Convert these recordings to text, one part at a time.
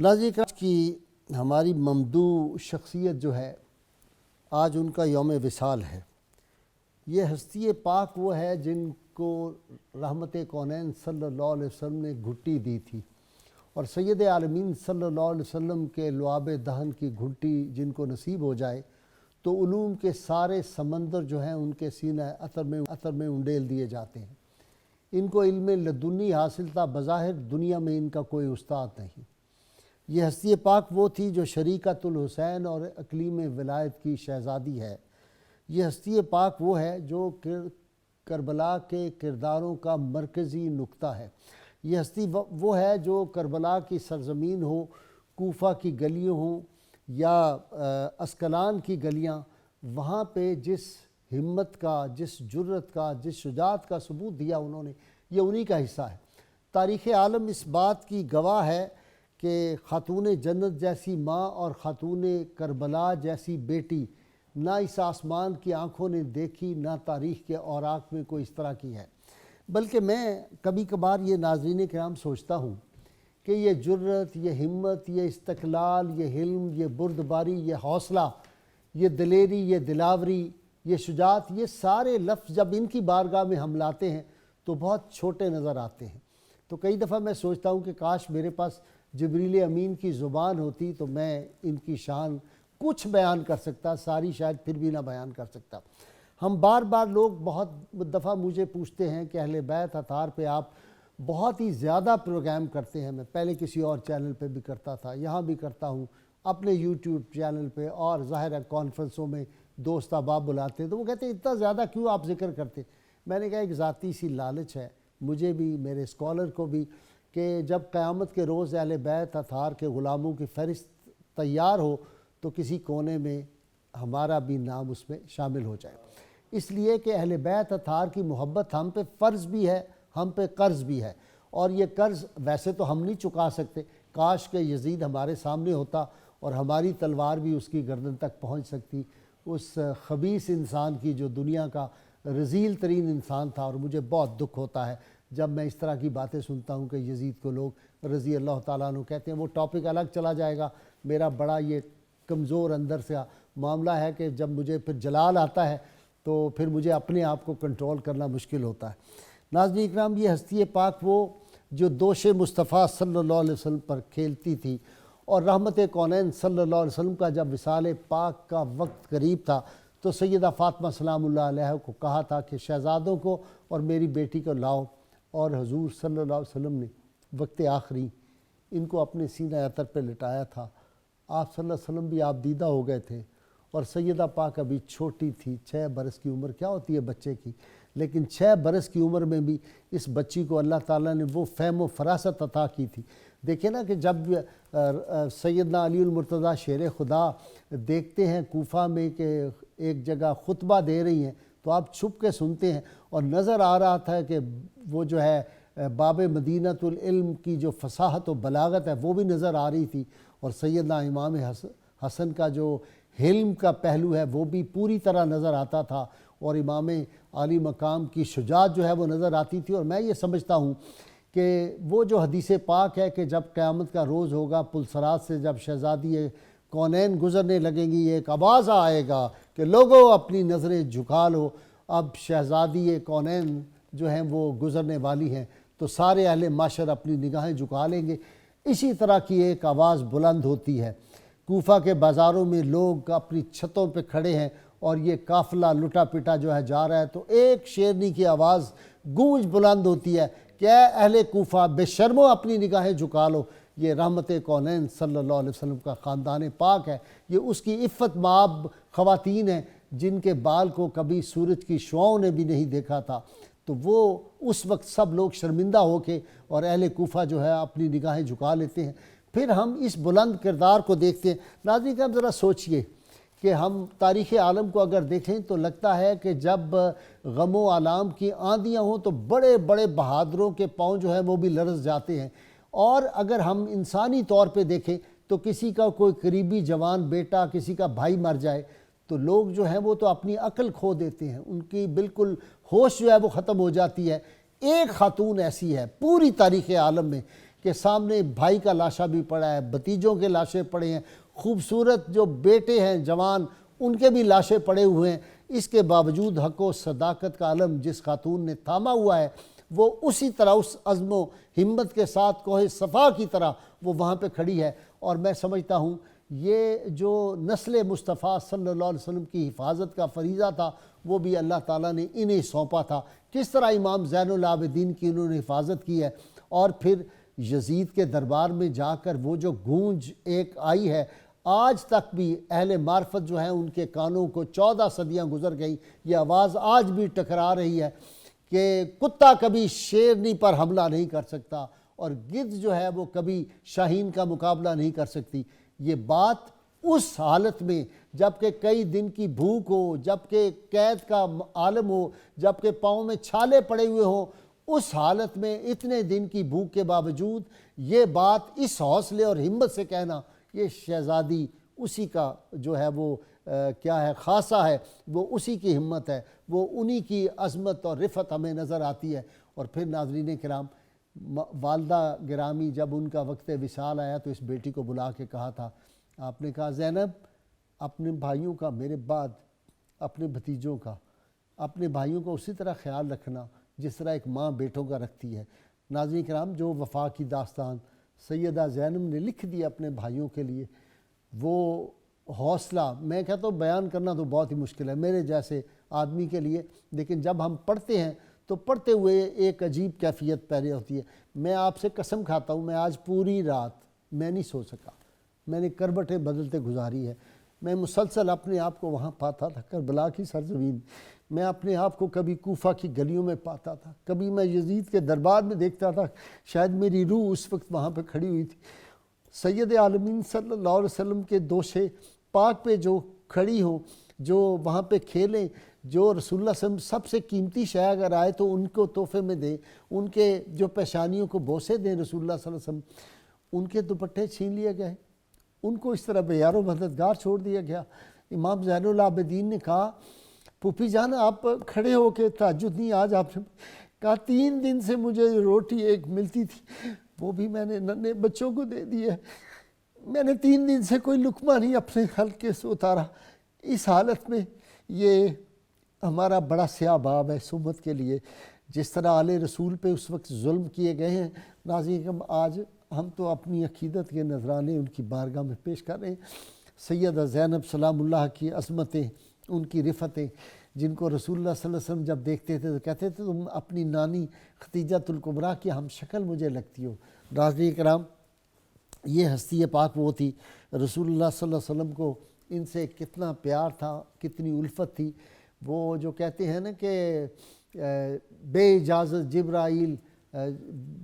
ناظرین کی ہماری ممدوح شخصیت جو ہے آج ان کا یوم وصال ہے۔ یہ ہستی پاک وہ ہے جن کو رحمت کونین صلی اللہ علیہ وسلم نے گھٹی دی تھی، اور سید عالمین صلی اللہ علیہ وسلم کے لعاب دہن کی گھٹی جن کو نصیب ہو جائے تو علوم کے سارے سمندر جو ہیں ان کے سینہ عطر میں انڈیل دیے جاتے ہیں۔ ان کو علم لدنی حاصل تھا، بظاہر دنیا میں ان کا کوئی استاد نہیں۔ یہ ہستی پاک وہ تھی جو شریکۃ الحسین اور اقلیم ولایت کی شہزادی ہے۔ یہ ہستی پاک وہ ہے جو کربلا کے کرداروں کا مرکزی نقطہ ہے۔ یہ ہستی وہ ہے جو کربلا کی سرزمین ہو، کوفہ کی گلیاں ہوں یا اسکلان کی گلیاں، وہاں پہ جس ہمت کا، جس جرت کا، جس شجاعت کا ثبوت دیا انہوں نے، یہ انہی کا حصہ ہے۔ تاریخ عالم اس بات کی گواہ ہے کہ خاتون جنت جیسی ماں اور خاتون کربلا جیسی بیٹی نہ اس آسمان کی آنکھوں نے دیکھی، نہ تاریخ کے اوراق میں کوئی اس طرح کی ہے۔ بلکہ میں کبھی کبھار یہ ناظرین کرام سوچتا ہوں کہ یہ جرت، یہ ہمت، یہ استقلال، یہ حلم، یہ بردباری، یہ حوصلہ، یہ دلیری، یہ دلاوری، یہ شجاعت، یہ سارے لفظ جب ان کی بارگاہ میں ہم لاتے ہیں تو بہت چھوٹے نظر آتے ہیں۔ تو کئی دفعہ میں سوچتا ہوں کہ کاش میرے پاس جبریل امین کی زبان ہوتی تو میں ان کی شان کچھ بیان کر سکتا، ساری شاید پھر بھی نہ بیان کر سکتا۔ ہم بار بار لوگ بہت دفعہ مجھے پوچھتے ہیں کہ اہل بیت اطہار پہ آپ بہت ہی زیادہ پروگرام کرتے ہیں۔ میں پہلے کسی اور چینل پہ بھی کرتا تھا، یہاں بھی کرتا ہوں، اپنے یوٹیوب چینل پہ، اور ظاہر ہے کانفرنسوں میں دوست احباب بلاتے ہیں تو وہ کہتے ہیں اتنا زیادہ کیوں آپ ذکر کرتے؟ میں نے کہا ایک ذاتی سی لالچ ہے مجھے بھی، میرے اسکالر کو بھی، کہ جب قیامت کے روز اہل بیت اطہار کے غلاموں کی فہرست تیار ہو تو کسی کونے میں ہمارا بھی نام اس میں شامل ہو جائے۔ اس لیے کہ اہل بیت اطہار کی محبت ہم پہ فرض بھی ہے، ہم پہ قرض بھی ہے، اور یہ قرض ویسے تو ہم نہیں چکا سکتے۔ کاش کہ یزید ہمارے سامنے ہوتا اور ہماری تلوار بھی اس کی گردن تک پہنچ سکتی، اس خبیث انسان کی جو دنیا کا رذیل ترین انسان تھا۔ اور مجھے بہت دکھ ہوتا ہے جب میں اس طرح کی باتیں سنتا ہوں کہ یزید کو لوگ رضی اللہ تعالیٰ عنہ کہتے ہیں۔ وہ ٹاپک الگ چلا جائے گا، میرا بڑا یہ کمزور اندر سے معاملہ ہے کہ جب مجھے پھر جلال آتا ہے تو پھر مجھے اپنے آپ کو کنٹرول کرنا مشکل ہوتا ہے۔ ناظرین اکرام، یہ ہستی پاک وہ جو دوش مصطفیٰ صلی اللہ علیہ وسلم پر کھیلتی تھی، اور رحمت کونین صلی اللہ علیہ وسلم کا جب وصال پاک کا وقت قریب تھا تو سیدہ فاطمہ سلام اللہ علیہ کو کہا تھا کہ شہزادوں کو اور میری بیٹی کو لاؤ، اور حضور صلی اللہ علیہ وسلم نے وقت آخری ان کو اپنے سینہ عطر پہ لٹایا تھا۔ آپ صلی اللہ علیہ وسلم بھی آپ دیدہ ہو گئے تھے، اور سیدہ پاک ابھی چھوٹی تھی، 6 برس کی عمر کیا ہوتی ہے بچے کی، لیکن 6 برس کی عمر میں بھی اس بچی کو اللہ تعالیٰ نے وہ فہم و فراست عطا کی تھی۔ دیکھیں نا کہ جب سیدنا علی المرتضیٰ شیر خدا دیکھتے ہیں کوفہ میں کہ ایک جگہ خطبہ دے رہی ہیں تو آپ چھپ کے سنتے ہیں، اور نظر آ رہا تھا کہ وہ جو ہے باب مدینۃ العلم کی جو فصاحت و بلاغت ہے وہ بھی نظر آ رہی تھی، اور سیدنا امام حسن کا جو حلم کا پہلو ہے وہ بھی پوری طرح نظر آتا تھا، اور امام عالی مقام کی شجاعت جو ہے وہ نظر آتی تھی۔ اور میں یہ سمجھتا ہوں کہ وہ جو حدیث پاک ہے کہ جب قیامت کا روز ہوگا، پلسرات سے جب شہزادی کونین گزرنے لگیں گی، ایک آواز آئے گا کہ لوگوں اپنی نظریں جھکا لو، اب شہزادی کونین جو ہیں وہ گزرنے والی ہیں، تو سارے اہل معاشر اپنی نگاہیں جھکا لیں گے۔ اسی طرح کی ایک آواز بلند ہوتی ہے۔ کوفہ کے بازاروں میں لوگ اپنی چھتوں پہ کھڑے ہیں اور یہ قافلہ لٹا پٹا جو ہے جا رہا ہے، تو ایک شیرنی کی آواز گونج بلند ہوتی ہے کہ اے اہل کوفہ، بے شرمو اپنی نگاہیں جھکا لو، یہ رحمت کونین صلی اللہ علیہ وسلم کا خاندان پاک ہے، یہ اس کی عفت مآب خواتین ہیں جن کے بال کو کبھی سورج کی شعاؤں نے بھی نہیں دیکھا تھا۔ تو وہ اس وقت سب لوگ شرمندہ ہو کے اور اہل کوفہ جو ہے اپنی نگاہیں جھکا لیتے ہیں۔ پھر ہم اس بلند کردار کو دیکھتے ہیں۔ ناظرین کرام، ذرا سوچئے کہ ہم تاریخ عالم کو اگر دیکھیں تو لگتا ہے کہ جب غم و آلام کی آندیاں ہوں تو بڑے بڑے بہادروں کے پاؤں جو ہیں وہ بھی لرز جاتے ہیں، اور اگر ہم انسانی طور پہ دیکھیں تو کسی کا کوئی قریبی جوان بیٹا، کسی کا بھائی مر جائے تو لوگ جو ہیں وہ تو اپنی عقل کھو دیتے ہیں، ان کی بالکل ہوش جو ہے وہ ختم ہو جاتی ہے۔ ایک خاتون ایسی ہے پوری تاریخ عالم میں کہ سامنے بھائی کا لاشا بھی پڑا ہے، بھتیجوں کے لاشیں پڑے ہیں، خوبصورت جو بیٹے ہیں جوان ان کے بھی لاشیں پڑے ہوئے ہیں، اس کے باوجود حق و صداقت کا علم جس خاتون نے تھاما ہوا ہے وہ اسی طرح اس عزم و ہمت کے ساتھ کوہ صفا کی طرح وہ وہاں پہ کھڑی ہے۔ اور میں سمجھتا ہوں یہ جو نسل مصطفیٰ صلی اللہ علیہ وسلم کی حفاظت کا فریضہ تھا وہ بھی اللہ تعالیٰ نے انہیں سونپا تھا۔ کس طرح امام زین العابدین کی انہوں نے حفاظت کی ہے، اور پھر یزید کے دربار میں جا کر وہ جو گونج ایک آئی ہے، آج تک بھی اہل معرفت جو ہیں ان کے کانوں کو 14 صدیاں گزر گئیں، یہ آواز آج بھی ٹکرا رہی ہے کہ کتا کبھی شیرنی پر حملہ نہیں کر سکتا اور گدھ جو ہے وہ کبھی شاہین کا مقابلہ نہیں کر سکتی۔ یہ بات اس حالت میں جب کہ کئی دن کی بھوک ہو، جب کہ قید کا عالم ہو، جب کہ پاؤں میں چھالے پڑے ہوئے ہوں، اس حالت میں اتنے دن کی بھوک کے باوجود یہ بات اس حوصلے اور ہمت سے کہنا، یہ شہزادی اسی کا جو ہے وہ کیا ہے خاصہ ہے، وہ اسی کی ہمت ہے، وہ انہی کی عظمت اور رفعت ہمیں نظر آتی ہے۔ اور پھر ناظرین کرام، والدہ گرامی جب ان کا وقت وصال آیا تو اس بیٹی کو بلا کے کہا تھا، آپ نے کہا زینب اپنے بھائیوں کا میرے بعد اپنے بھتیجوں کا، اپنے بھائیوں کا اسی طرح خیال رکھنا جس طرح ایک ماں بیٹوں کا رکھتی ہے۔ ناظرین کرام، جو وفا کی داستان سیدہ زینب نے لکھ دی اپنے بھائیوں کے لیے، وہ حوصلہ میں کہتا ہوں بیان کرنا تو بہت ہی مشکل ہے میرے جیسے آدمی کے لیے، لیکن جب ہم پڑھتے ہیں تو پڑھتے ہوئے ایک عجیب کیفیت پیدا ہوتی ہے۔ میں آپ سے قسم کھاتا ہوں، میں آج پوری رات میں نہیں سو سکا، میں نے کربٹیں بدلتے گزاری ہے۔ میں مسلسل اپنے آپ کو وہاں پاتا تھا، کربلا کی سرزمین، میں اپنے آپ کو کبھی کوفہ کی گلیوں میں پاتا تھا، کبھی میں یزید کے دربار میں دیکھتا تھا، شاید میری روح اس وقت وہاں پہ کھڑی ہوئی تھی، سید عالمین صلی اللہ علیہ وسلم کے دوشے پاک پہ جو کھڑی ہو، جو وہاں پہ کھیلیں، جو رسول اللہ صلی اللہ علیہ وسلم سب سے قیمتی شے اگر آئے تو ان کو تحفے میں دیں، ان کے جو پیشانیوں کو بوسے دیں رسول اللہ صلی اللہ علیہ وسلم، ان کے دوپٹے چھین لیے گئے، ان کو اس طرح بے یار و مددگار چھوڑ دیا گیا۔ امام زین العابدین نے کہا، پھوپھی جان آپ کھڑے ہو کے تہجد نہیں آج آپ نے کہا 3 دن سے مجھے روٹی ایک ملتی تھی وہ بھی میں نے ننھے بچوں کو دے دی ہے، میں نے 3 دن سے کوئی لقمہ نہیں اپنے حلقے سے اتارا۔ اس حالت میں یہ ہمارا بڑا سیاہ باب ہے اس امت کے لیے، جس طرح آل رسول پہ اس وقت ظلم کیے گئے ہیں۔ ناظرین آج ہم تو اپنی عقیدت کے نذرانے ان کی بارگاہ میں پیش کر رہے ہیں۔ سیدہ زینب سلام اللہ کی عظمتیں، ان کی رفتیں، جن کو رسول اللہ صلی اللہ علیہ وسلم جب دیکھتے تھے تو کہتے تھے تم اپنی نانی خدیجۃ الکبریٰ کی ہم شکل مجھے لگتی ہو۔ ناظرین کرام، یہ ہستی پاک وہ تھی، رسول اللہ صلی اللہ علیہ وسلم کو ان سے کتنا پیار تھا، کتنی الفت تھی۔ وہ جو کہتے ہیں نا کہ بے اجازت جبرائیل،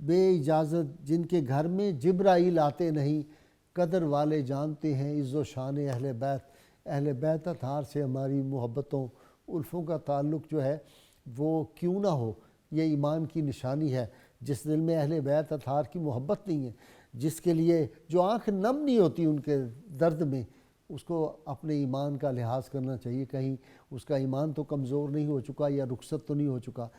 بے اجازت جن کے گھر میں جبرائیل آتے نہیں، قدر والے جانتے ہیں عز و شان اہل بیت۔ اہل بیت اطہار سے ہماری محبتوں الفوں کا تعلق جو ہے وہ کیوں نہ ہو، یہ ایمان کی نشانی ہے۔ جس دل میں اہل بیت اطہار کی محبت نہیں ہے، جس کے لیے جو آنکھ نم نہیں ہوتی ان کے درد میں، اس کو اپنے ایمان کا لحاظ کرنا چاہیے، کہیں اس کا ایمان تو کمزور نہیں ہو چکا یا رخصت تو نہیں ہو چکا۔